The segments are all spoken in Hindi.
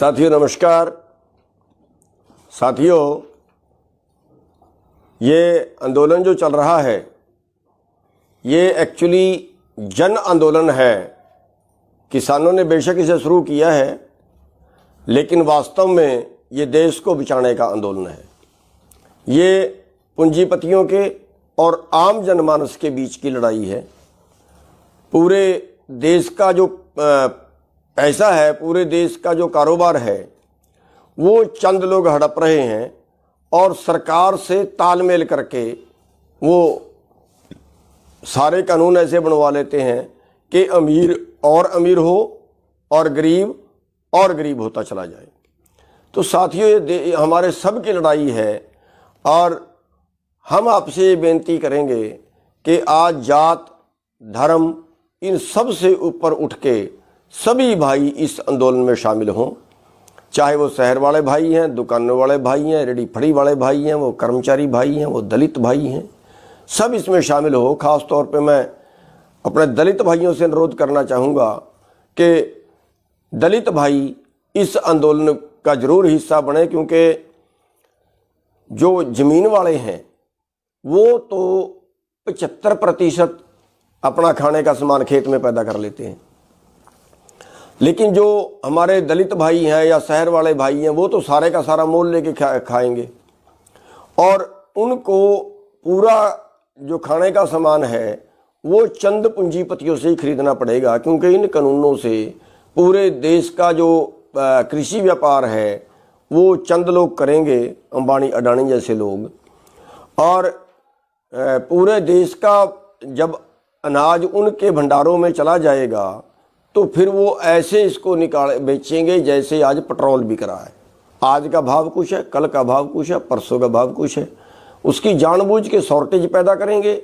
साथियों नमस्कार। साथियों, ये आंदोलन जो चल रहा है ये एक्चुअली जन आंदोलन है। किसानों ने बेशक इसे शुरू किया है, लेकिन वास्तव में ये देश को बचाने का आंदोलन है। ये पूंजीपतियों के और आम जनमानस के बीच की लड़ाई है। पूरे देश का जो पैसा है, पूरे देश का जो कारोबार है, वो चंद लोग हड़प रहे हैं और सरकार से तालमेल करके वो सारे कानून ऐसे बनवा लेते हैं कि अमीर और अमीर हो और गरीब होता चला जाए। तो साथियों, ये हमारे सब की लड़ाई है और हम आपसे ये बेनती करेंगे कि आज जात धर्म इन सब से ऊपर उठ के सभी भाई इस आंदोलन में शामिल हों। चाहे वो शहर वाले भाई हैं, दुकानों वाले भाई हैं, रेडी फड़ी वाले भाई हैं, वो कर्मचारी भाई हैं, वो दलित भाई हैं, सब इसमें शामिल हो। ख़ास तौर पे मैं अपने दलित भाइयों से अनुरोध करना चाहूँगा कि दलित भाई इस आंदोलन का ज़रूर हिस्सा बने, क्योंकि जो ज़मीन वाले हैं वो तो 75% अपना खाने का सामान खेत में पैदा कर लेते हैं, लेकिन जो हमारे दलित भाई हैं या शहर वाले भाई हैं वो तो सारे का सारा मोल लेके खाएंगे और उनको पूरा जो खाने का सामान है वो चंद पूंजीपतियों से ही खरीदना पड़ेगा, क्योंकि इन कानूनों से पूरे देश का जो कृषि व्यापार है वो चंद लोग करेंगे, अंबानी अडानी जैसे लोग। और पूरे देश का जब अनाज उनके भंडारों में चला जाएगा तो फिर वो ऐसे इसको निकाल बेचेंगे जैसे आज पेट्रोल बिक रहा है। आज का भाव कुछ है, कल का भाव कुछ है, परसों का भाव कुछ है। उसकी जानबूझ के शॉर्टेज पैदा करेंगे,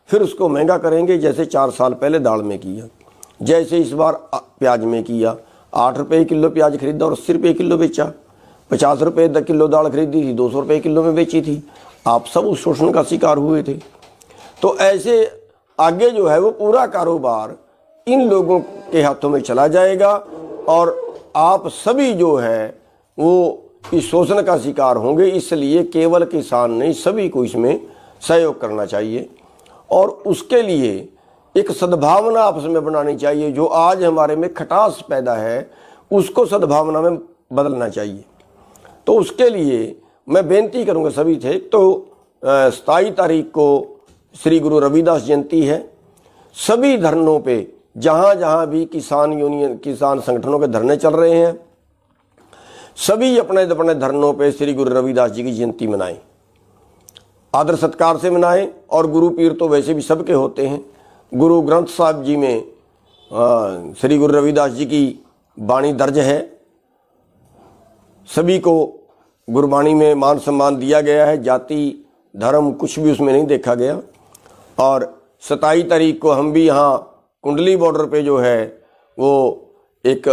फिर उसको महंगा करेंगे, जैसे 4 साल पहले दाल में किया, जैसे इस बार प्याज में किया। 8 रुपये किलो प्याज खरीदा और 80 रुपये किलो बेचा। 50 रुपये किलो दाल खरीदी थी, 200 रुपये किलो में बेची थी। आप सब उस शोषण का शिकार हुए थे। तो ऐसे आगे जो है वो पूरा कारोबार इन लोगों के हाथों में चला जाएगा और आप सभी जो है वो इस शोषण का शिकार होंगे। इसलिए केवल किसान नहीं, सभी को इसमें सहयोग करना चाहिए और उसके लिए एक सद्भावना आपस में बनानी चाहिए। जो आज हमारे में खटास पैदा है उसको सद्भावना में बदलना चाहिए। तो उसके लिए मैं बेनती करूँगा सभी से, तो 27 तारीख को श्री गुरु रविदास जयंती है। सभी धरनों पे जहाँ जहाँ भी किसान यूनियन, किसान संगठनों के धरने चल रहे हैं, सभी अपने अपने धरनों पे श्री गुरु रविदास जी की जयंती मनाएं, आदर सत्कार से मनाएं। और गुरु पीर तो वैसे भी सबके होते हैं। गुरु ग्रंथ साहिब जी में श्री गुरु रविदास जी की वाणी दर्ज है। सभी को गुरबाणी में मान सम्मान दिया गया है, जाति धर्म कुछ भी उसमें नहीं देखा गया। और 27 तारीख को हम भी यहाँ कुंडली बॉर्डर पे जो है वो एक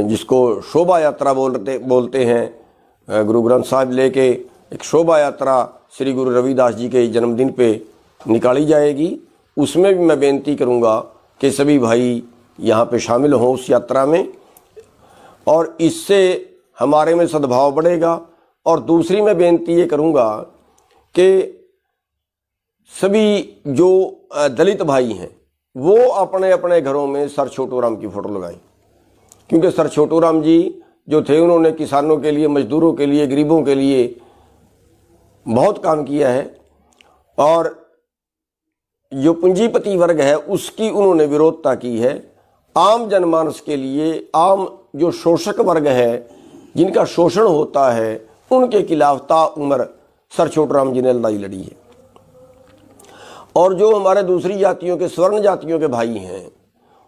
जिसको शोभा यात्रा बोलते हैं, गुरु ग्रंथ साहिब लेके एक शोभा यात्रा श्री गुरु रविदास जी के जन्मदिन पे निकाली जाएगी। उसमें भी मैं बेनती करूँगा कि सभी भाई यहाँ पे शामिल हों उस यात्रा में, और इससे हमारे में सद्भाव बढ़ेगा। और दूसरी मैं बेनती ये करूँगा कि सभी जो दलित भाई हैं वो अपने अपने घरों में सर छोटू राम की फ़ोटो लगाएं, क्योंकि सर छोटू राम जी जो थे उन्होंने किसानों के लिए, मजदूरों के लिए, गरीबों के लिए बहुत काम किया है। और जो पूंजीपति वर्ग है उसकी उन्होंने विरोधता की है। आम जनमानस के लिए, आम जो शोषक वर्ग है जिनका शोषण होता है, उनके खिलाफ ताउम्र सर छोटू राम जी ने लड़ाई लड़ी है। और जो हमारे दूसरी जातियों के, स्वर्ण जातियों के भाई हैं,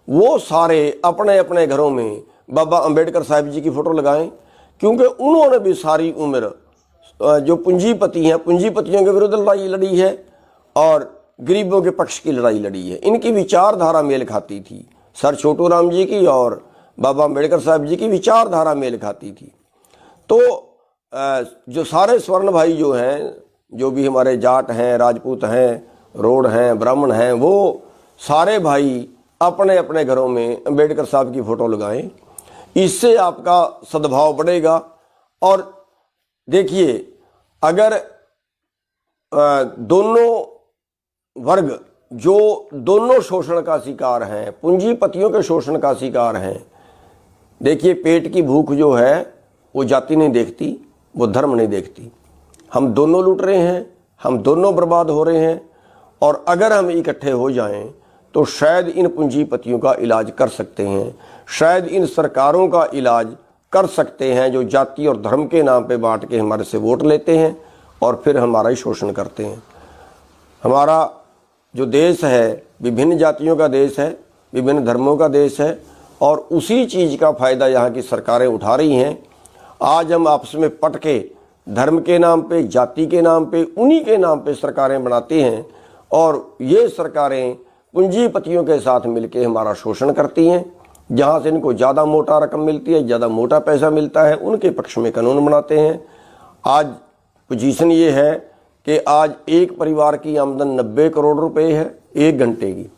वो सारे अपने अपने घरों में बाबा अंबेडकर साहब जी की फ़ोटो लगाएं, क्योंकि उन्होंने भी सारी उम्र जो पूंजीपति हैं, पूंजीपतियों के विरुद्ध लड़ाई लड़ी है और गरीबों के पक्ष की लड़ाई लड़ी है। इनकी विचारधारा मेल खाती थी, सर छोटू राम जी की और बाबा अंबेडकर साहब जी की विचारधारा मेल खाती थी। तो जो सारे स्वर्ण भाई जो हैं, जो भी हमारे जाट हैं, राजपूत हैं, रोड हैं, ब्राह्मण हैं, वो सारे भाई अपने अपने घरों में अंबेडकर साहब की फ़ोटो लगाएं, इससे आपका सद्भाव बढ़ेगा। और देखिए, अगर दोनों वर्ग जो दोनों शोषण का शिकार हैं, पूंजीपतियों के शोषण का शिकार हैं, देखिए पेट की भूख जो है वो जाति नहीं देखती, वो धर्म नहीं देखती। हम दोनों लूट रहे हैं, हम दोनों बर्बाद हो रहे हैं। और अगर हम इकट्ठे हो जाएं तो शायद इन पूंजीपतियों का इलाज कर सकते हैं, शायद इन सरकारों का इलाज कर सकते हैं जो जाति और धर्म के नाम पे बांट के हमारे से वोट लेते हैं और फिर हमारा ही शोषण करते हैं। हमारा जो देश है विभिन्न जातियों का देश है, विभिन्न धर्मों का देश है, और उसी चीज़ का फ़ायदा यहाँ की सरकारें उठा रही हैं। आज हम आपस में पट के धर्म के नाम पे, जाति के नाम पे, उन्हीं के नाम पे सरकारें बनाती हैं, और ये सरकारें पूंजीपतियों के साथ मिलके हमारा शोषण करती हैं। जहाँ से इनको ज़्यादा मोटा रकम मिलती है, ज़्यादा मोटा पैसा मिलता है, उनके पक्ष में कानून बनाते हैं। आज पोजीशन ये है कि आज एक परिवार की आमदन 90 करोड़ रुपए है 1 घंटे की,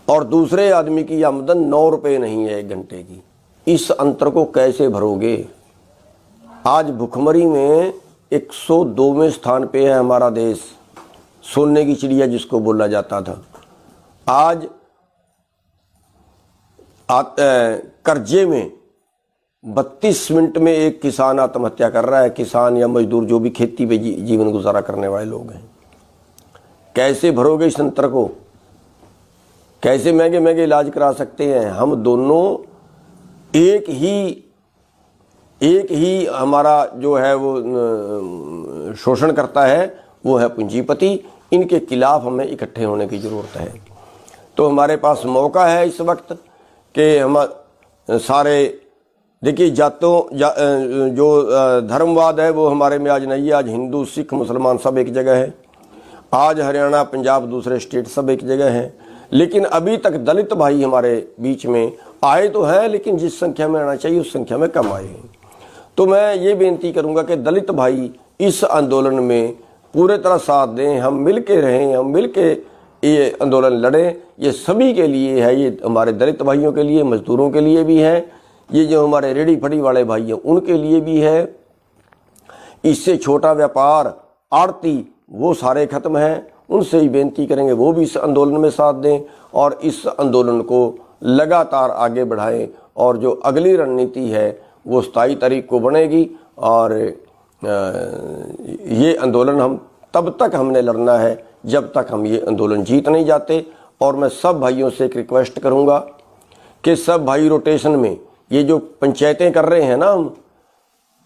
और दूसरे आदमी की आमदन 9 रुपये नहीं है 1 घंटे की। इस अंतर को कैसे भरोगे? आज भुखमरी में 102वें स्थान पे है हमारा देश, सोने की चिड़िया जिसको बोला जाता था। आज कर्जे में 32 मिनट में एक किसान आत्महत्या कर रहा है, किसान या मजदूर जो भी खेती पे जीवन गुजारा करने वाले लोग हैं। कैसे भरोगे इस अंतर को? कैसे महंगे महंगे इलाज करा सकते हैं? हम दोनों एक ही हमारा जो है वो शोषण करता है, वो है पूंजीपति। इनके खिलाफ हमें इकट्ठे होने की ज़रूरत है। तो हमारे पास मौका है इस वक्त कि हम सारे, देखिए जो धर्मवाद है वो हमारे में आज नहीं है। आज हिंदू, सिख, मुसलमान सब एक जगह है। आज हरियाणा, पंजाब, दूसरे स्टेट सब एक जगह हैं। लेकिन अभी तक दलित भाई हमारे बीच में आए तो हैं, लेकिन जिस संख्या में आना चाहिए उस संख्या में कम आए हैं। तो मैं ये बेनती करूंगा कि दलित भाई इस आंदोलन में पूरे तरह साथ दें, हम मिल के रहें, हम मिल के ये आंदोलन लड़ें। ये सभी के लिए है, ये हमारे दलित भाइयों के लिए, मजदूरों के लिए भी है, ये जो हमारे रेडी फड़ी वाले भाई हैं उनके लिए भी है। इससे छोटा व्यापार, आड़ती, वो सारे खत्म हैं। उनसे ही बेनती करेंगे वो भी इस आंदोलन में साथ दें और इस आंदोलन को लगातार आगे बढ़ाएं। और जो अगली रणनीति है वो 27 तारीख को बनेगी। और ये आंदोलन हम तब तक हमने लड़ना है जब तक हम ये आंदोलन जीत नहीं जाते। और मैं सब भाइयों से एक रिक्वेस्ट करूंगा कि सब भाई रोटेशन में ये जो पंचायतें कर रहे हैं ना हम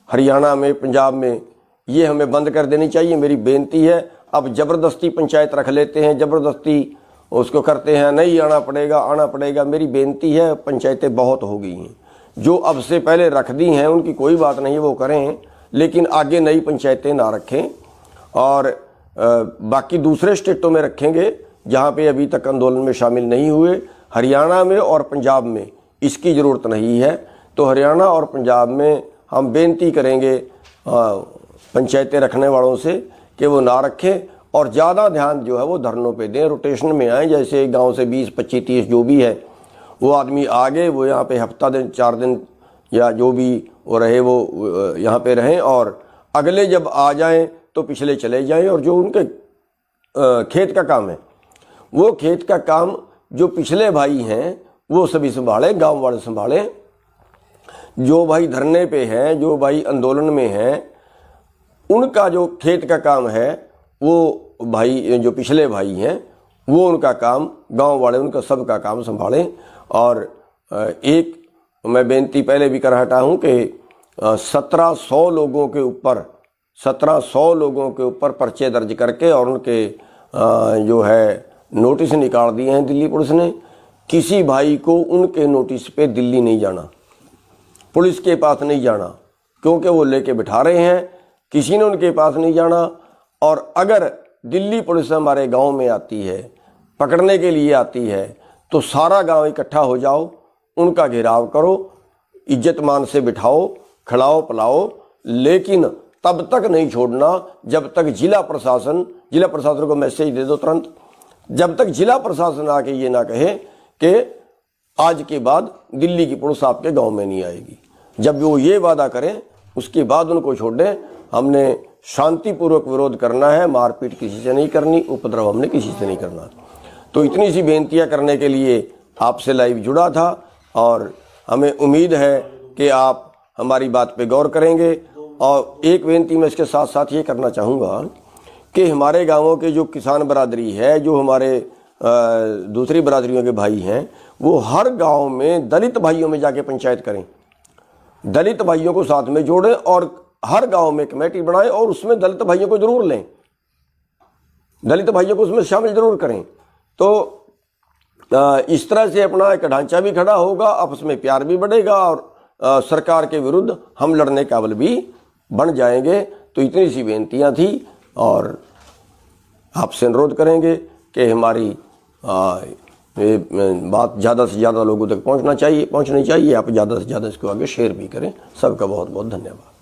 हरियाणा में, पंजाब में, ये हमें बंद कर देनी चाहिए। मेरी बेनती है। अब ज़बरदस्ती पंचायत रख लेते हैं, ज़बरदस्ती उसको करते हैं, नहीं आना पड़ेगा। मेरी बेनती है, पंचायतें बहुत हो गई हैं। जो अब से पहले रख दी हैं उनकी कोई बात नहीं, वो करें, लेकिन आगे नई पंचायतें ना रखें। और बाकी दूसरे स्टेटों में रखेंगे जहाँ पे अभी तक आंदोलन में शामिल नहीं हुए। हरियाणा में और पंजाब में इसकी ज़रूरत नहीं है। तो हरियाणा और पंजाब में हम बेनती करेंगे पंचायतें रखने वालों से कि वो ना रखें और ज़्यादा ध्यान जो है वो धरनों पे दें, रोटेशन में आएँ। जैसे गांव से 20, 25, 30 जो भी है वो आदमी आगे, वो यहाँ पे हफ्ता दिन, 4 दिन या जो भी वो रहे वो यहाँ पे रहें, और अगले जब आ जाएं तो पिछले चले जाएं। और जो उनके खेत का काम है वो खेत का काम जो पिछले भाई हैं वो सभी संभालें, गाँव वाले संभालें। जो भाई धरने पे हैं, जो भाई आंदोलन में हैं, उनका जो खेत का काम है वो भाई जो पिछले भाई हैं वो उनका काम, गांव वाले उनका सबका काम संभालें। और एक मैं बेनती पहले भी कर हटा हूँ कि 1700 लोगों के ऊपर पर्चे दर्ज करके और उनके जो है नोटिस निकाल दिए हैं दिल्ली पुलिस ने। किसी भाई को उनके नोटिस पे दिल्ली नहीं जाना, पुलिस के पास नहीं जाना, क्योंकि वो लेके बिठा रहे हैं। किसी ने उनके पास नहीं जाना। और अगर दिल्ली पुलिस हमारे गांव में आती है, पकड़ने के लिए आती है, तो सारा गांव इकट्ठा हो जाओ, उनका घेराव करो, इज्जत मान से बिठाओ, खिलाओ पिलाओ, लेकिन तब तक नहीं छोड़ना जब तक जिला प्रशासन को मैसेज दे दो तुरंत, जब तक जिला प्रशासन आके ये ना कहे कि आज के बाद दिल्ली की पुलिस आपके गांव में नहीं आएगी। जब वो ये वादा करें उसके बाद उनको छोड़ दें। हमने शांतिपूर्वक विरोध करना है, मारपीट किसी से नहीं करनी, उपद्रव हमने किसी से नहीं करना। तो इतनी सी बेनतियां करने के लिए आपसे लाइव जुड़ा था और हमें उम्मीद है कि आप हमारी बात पे गौर करेंगे। और एक बेनती मैं इसके साथ साथ ये करना चाहूँगा कि हमारे गांवों के जो किसान बरादरी है, जो हमारे दूसरी बरादरियों के भाई हैं, वो हर गांव में दलित भाइयों में जाके पंचायत करें, दलित भाइयों को साथ में जोड़ें और हर गांव में कमेटी बनाएं और उसमें दलित भाइयों को जरूर लें, दलित भाइयों को उसमें शामिल जरूर करें। तो इस तरह से अपना एक ढांचा भी खड़ा होगा, आपस में प्यार भी बढ़ेगा और सरकार के विरुद्ध हम लड़ने काबिल भी बन जाएंगे। तो इतनी सी बेनतियां थी और आपसे अनुरोध करेंगे कि हमारी बात ज़्यादा से ज़्यादा लोगों तक पहुंचनी चाहिए। आप ज़्यादा से ज़्यादा इसको आगे शेयर भी करें। सबका बहुत बहुत धन्यवाद।